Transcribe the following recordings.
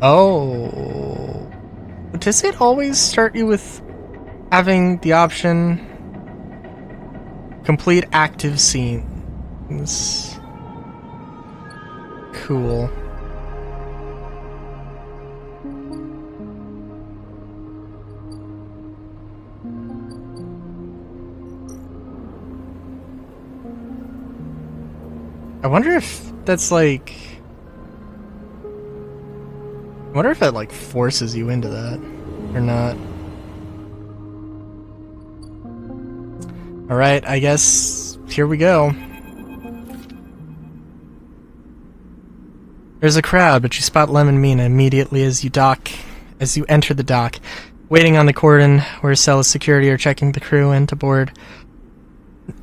Oh. Does it always start you with having the option complete active scenes? Cool. I wonder if that's like... I wonder if that like forces you into that or not. Alright, I guess here we go. There's a crowd, but you spot Lem and Mina immediately as you enter the dock. Waiting on the cordon where Cella's security are checking the crew in to board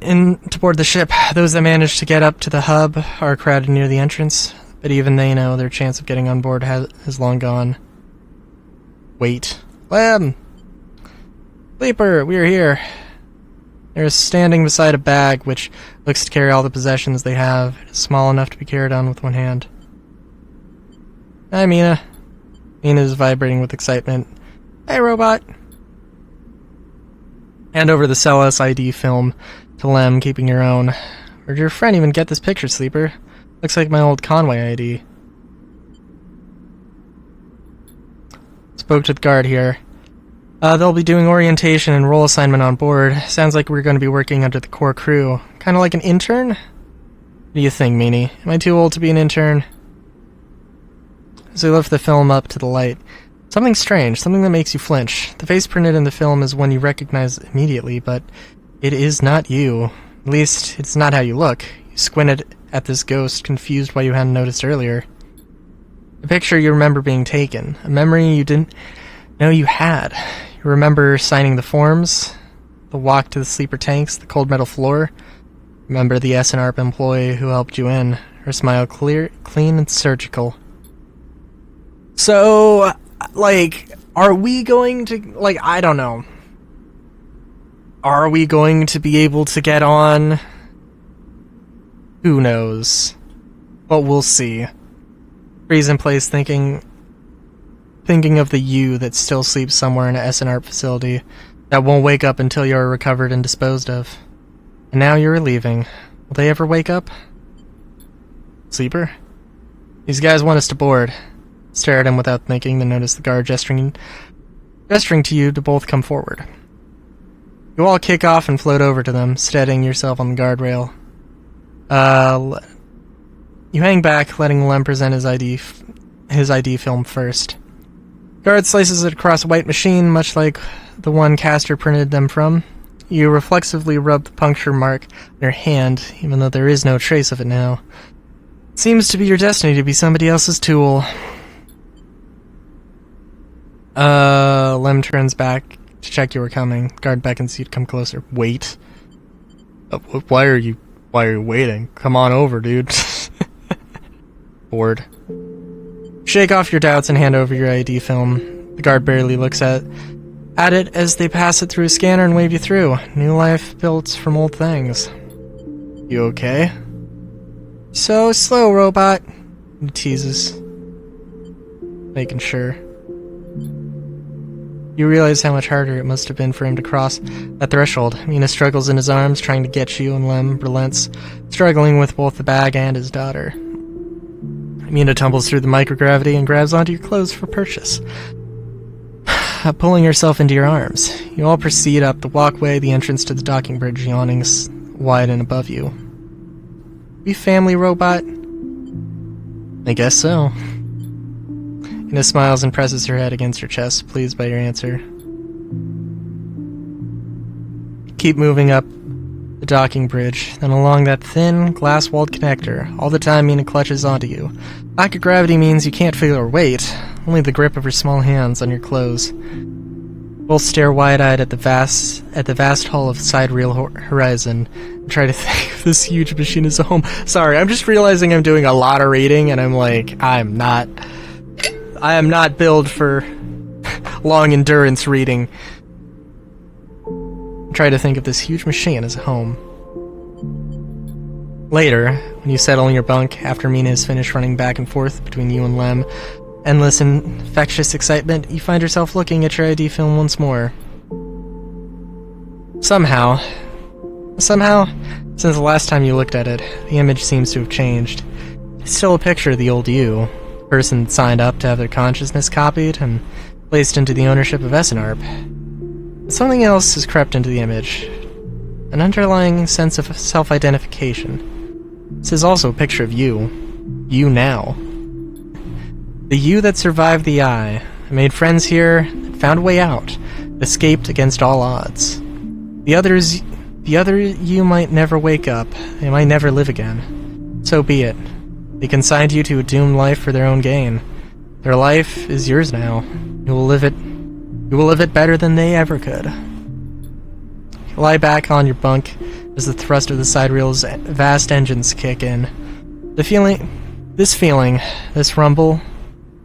the ship. Those that manage to get up to the hub are crowded near the entrance, but even they know their chance of getting on board has long gone. Wait. Lem! Sleeper, we are here. They're standing beside a bag which looks to carry all the possessions they have. It is small enough to be carried on with one hand. Hi, Mina. Mina is vibrating with excitement. Hey, robot. Hand over the Cella's ID film to Lem, keeping your own. Where'd your friend even get this picture, Sleeper? Looks like my old Conway ID. Spoke to the guard here. They'll be doing orientation and role assignment on board. Sounds like we're going to be working under the core crew. Kind of like an intern? What do you think, Meanie? Am I too old to be an intern? As we lift the film up to the light, something strange, something that makes you flinch. The face printed in the film is one you recognize immediately, but it is not you. At least, it's not how you look. You squinted at this ghost, confused why you hadn't noticed earlier. A picture you remember being taken. A memory you didn't know you had. You remember signing the forms, the walk to the sleeper tanks, the cold metal floor. Remember the SNRP employee who helped you in. Her smile clean and surgical. So, like, are we going to, like, I don't know. Are we going to be able to get on? Who knows? But we'll see. Freeze in place thinking of the you that still sleeps somewhere in an SNR facility that won't wake up until you're recovered and disposed of. And now you're leaving. Will they ever wake up? Sleeper? These guys want us to board. Stare at him without thinking, then notice the guard gesturing to you to both come forward. You all kick off and float over to them, steadying yourself on the guardrail. You hang back, letting Lem present his ID film first. Guard slices it across a white machine, much like the one Castor printed them from. You reflexively rub the puncture mark on your hand, even though there is no trace of it now. It seems to be your destiny to be somebody else's tool. Lem turns back to check you were coming. Guard beckons you to come closer. Wait. Why are you waiting? Come on over, dude. Bored. Shake off your doubts and hand over your ID film. The guard barely looks at it as they pass it through a scanner and wave you through. New life built from old things. You okay? So slow, robot. He teases. Making sure. You realize how much harder it must have been for him to cross that threshold. Mina struggles in his arms, trying to get you, and Lem relents, struggling with both the bag and his daughter. Mina tumbles through the microgravity and grabs onto your clothes for purchase, pulling herself into your arms. You all proceed up the walkway, the entrance to the docking bridge yawning wide and above you. We family, robot? I guess so. Ina smiles and presses her head against your chest, pleased by your answer. Keep moving up the docking bridge, then along that thin, glass-walled connector. All the time Mina clutches onto you. Lack of gravity means you can't feel her weight, only the grip of her small hands on your clothes. Both stare wide-eyed at the vast hull of Sidereal horizon and try to think if this huge machine is a home. Sorry, I'm just realizing I'm doing a lot of reading, and I'm like, I am not built for long endurance reading. Try to think of this huge machine as a home. Later, when you settle in your bunk after Mina is finished running back and forth between you and Lem, endless infectious excitement, you find yourself looking at your ID film once more. Somehow, since the last time you looked at it, the image seems to have changed. It's still a picture of the old you, the person that signed up to have their consciousness copied and placed into the ownership of SNARP. But something else has crept into the image, an underlying sense of self-identification. This is also a picture of you now. The you that survived the eye, made friends here, found a way out, escaped against all odds. The other you might never wake up, they might never live again. So be it. They consigned you to a doomed life for their own gain. Their life is yours now. You will live it better than they ever could. You lie back on your bunk as the thrust of the Sidereal's vast engines kick in. This rumble,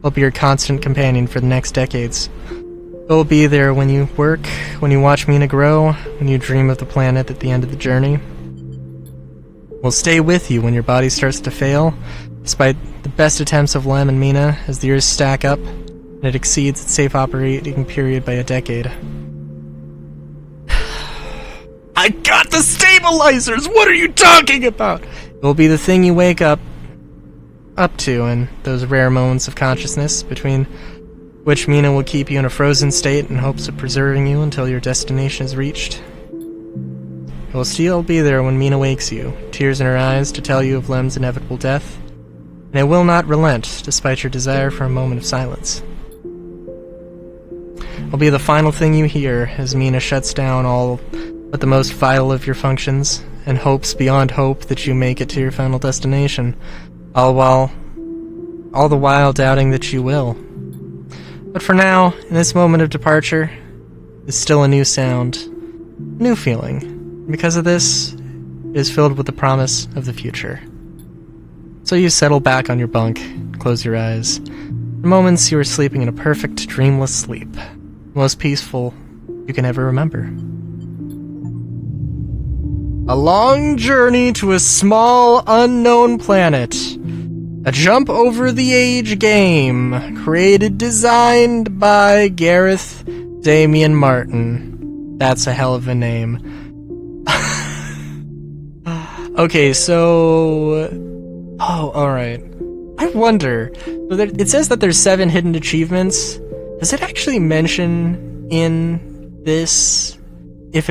will be your constant companion for the next decades. It will be there when you work, when you watch Mina grow, when you dream of the planet at the end of the journey. It will stay with you when your body starts to fail, despite the best attempts of Lem and Mina as the years stack up, and it exceeds its safe operating period by a decade. I got the stabilizers! What are you talking about? It will be the thing you wake up to in those rare moments of consciousness, between which Mina will keep you in a frozen state in hopes of preserving you until your destination is reached. It will still be there when Mina wakes you, tears in her eyes to tell you of Lem's inevitable death, and it will not relent despite your desire for a moment of silence. It will be the final thing you hear as Mina shuts down all but the most vital of your functions, and hopes beyond hope that you make it to your final destination, all the while doubting that you will. But for now, in this moment of departure, is still a new sound, a new feeling. Because of this, it is filled with the promise of the future. So you settle back on your bunk, close your eyes. For moments you are sleeping in a perfect, dreamless sleep, the most peaceful you can ever remember. A long journey to a small, unknown planet. A jump over the age game, designed by Gareth Damian Martin. That's a hell of a name. Okay, so... Oh, alright. I wonder, it says that there's 7 hidden achievements. Does it actually mention in this if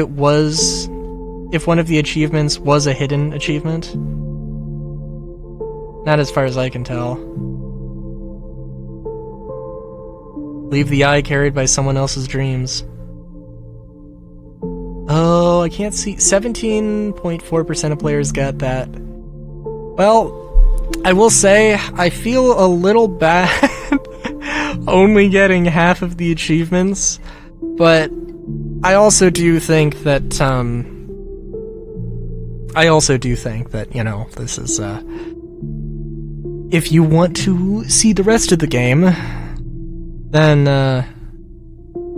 one of the achievements was a hidden achievement? Not as far as I can tell. Leave the eye carried by someone else's dreams. Oh, I can't see. 17.4% of players got that. Well, I will say, I feel a little bad only getting half of the achievements, but I also do think that, you know, this is, if you want to see the rest of the game, then,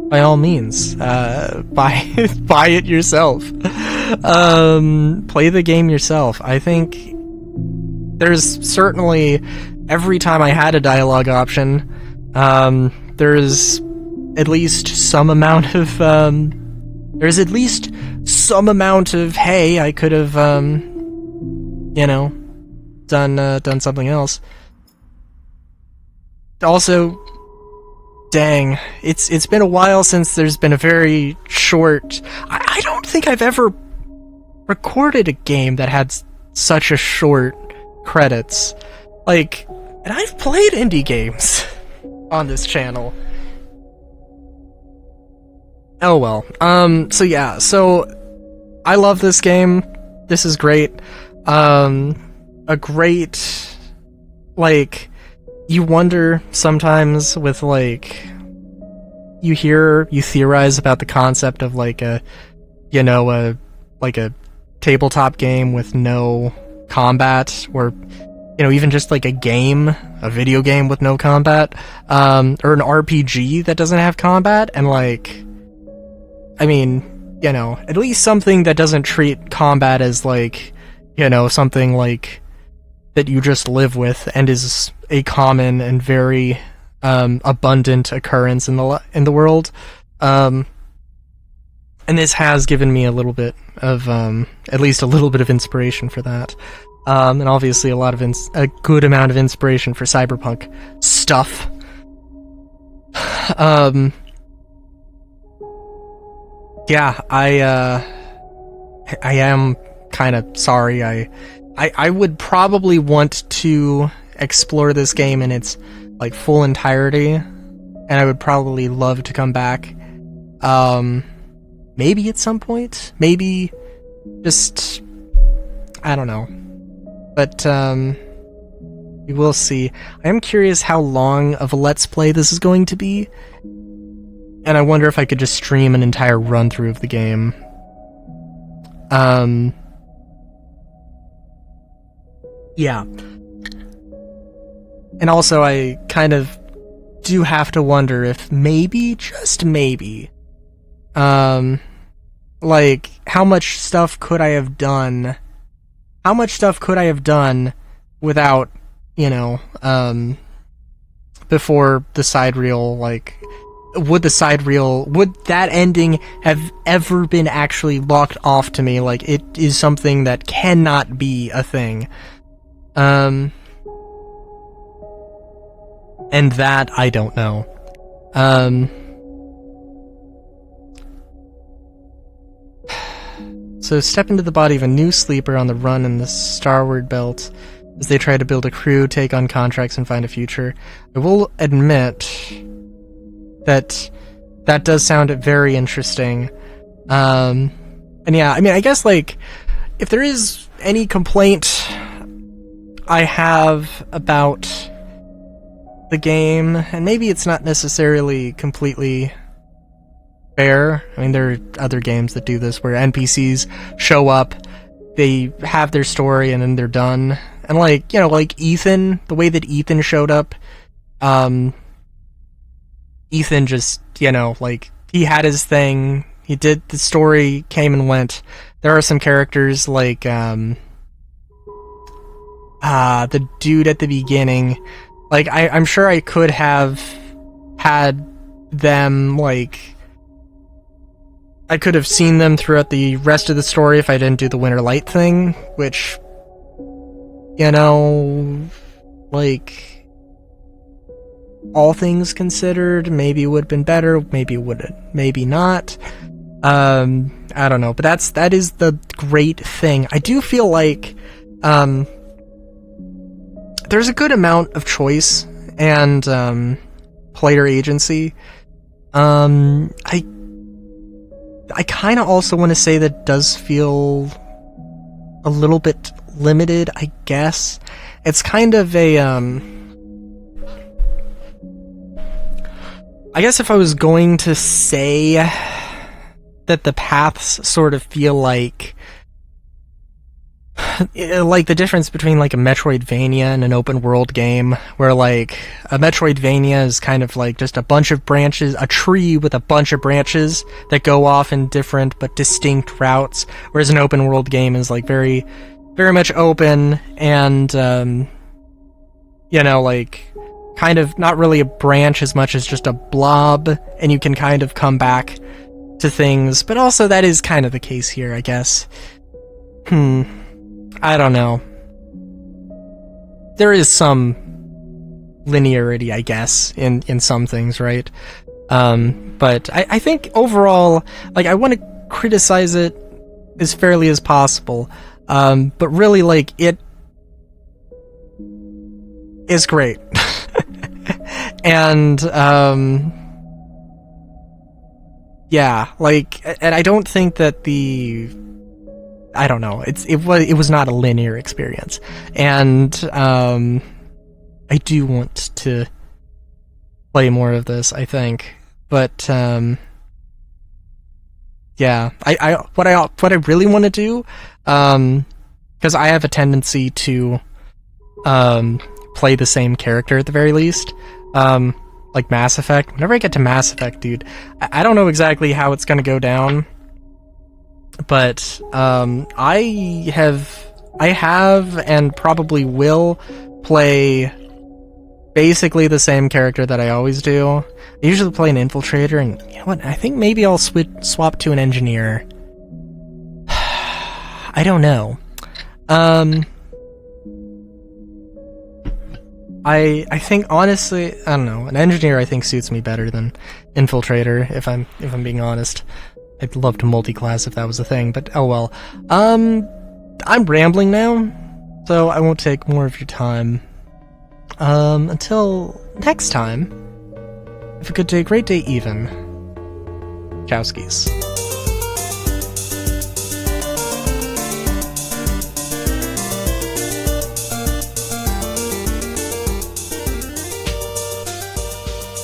by all means, buy it yourself. Play the game yourself. I think there's certainly, every time I had a dialogue option, there's at least some amount of, hey, I could have, you know, done something else. Also, dang, it's been a while since there's been a very short... I don't think I've ever recorded a game that had such a short credits. Like, and I've played indie games on this channel. Oh well. So yeah, so I love this game. This is great. A great, like, you wonder sometimes with, like, you theorize about the concept of, like, a tabletop game with no combat, or, you know, even just, like, a video game with no combat, or an RPG that doesn't have combat, and, like, I mean, you know, at least something that doesn't treat combat as, like, you know, something, like, that you just live with and is a common and very abundant occurrence in the world. And this has given me a little bit of, at least a little bit of inspiration for that. And obviously a good amount of inspiration for cyberpunk stuff. Yeah, I am kind of sorry. I would probably want to explore this game in its like full entirety, and I would probably love to come back. Maybe at some point, maybe just I don't know, but we will see. I am curious how long of a Let's Play this is going to be, and I wonder if I could just stream an entire run through of the game. Yeah. And also, I kind of do have to wonder if maybe, just maybe, like, how much stuff could I have done? How much stuff could I have done without, you know, before the Sidereal, like, would that ending have ever been actually locked off to me? Like, it is something that cannot be a thing. And that, I don't know. So step into the body of a new sleeper on the run in the Starward Belt as they try to build a crew, take on contracts, and find a future. I will admit that does sound very interesting. And yeah, I mean, I guess, like, if there is any complaint I have about the game, and maybe it's not necessarily completely fair. I mean, there are other games that do this where NPCs show up, they have their story, and then they're done. And, like, you know, like Ethan, the way that Ethan showed up, Ethan just, you know, like, he had his thing, he did, the story came and went. There are some characters like, the dude at the beginning, like, I'm sure I could have had them, like, I could have seen them throughout the rest of the story if I didn't do the Winter Light thing, which, you know, like, all things considered, maybe it would have been better, maybe it wouldn't, maybe not. I don't know, but that is the great thing. I do feel like, there's a good amount of choice and player agency. I kind of also want to say that does feel a little bit limited, I guess. It's kind of a I guess if I was going to say that the paths sort of feel like the difference between, like, a Metroidvania and an open world game, where, like, a Metroidvania is kind of like just a bunch of branches, a tree with a bunch of branches that go off in different but distinct routes, whereas an open world game is, like, very, very much open and, you know, like, kind of not really a branch as much as just a blob, and you can kind of come back to things, but also that is kind of the case here, I guess. I don't know. There is some linearity, I guess, in some things, right? But I think overall, like, I want to criticize it as fairly as possible. But really, like, it is great. And, yeah, like, and I don't think that I don't know. It was not a linear experience, and I do want to play more of this, I think. But yeah, what I really want to do, because I have a tendency to play the same character at the very least. Like Mass Effect. Whenever I get to Mass Effect, dude, I don't know exactly how it's gonna go down. But I have and probably will play basically the same character that I always do. I usually play an infiltrator, and you know what? I think maybe I'll swap to an engineer. I don't know. I think honestly, I don't know. An engineer I think suits me better than infiltrator. If I'm being honest, I'd love to multi-class if that was a thing, but oh well. I'm rambling now, so I won't take more of your time. Until next time, have a good day, great day even. Chowskis.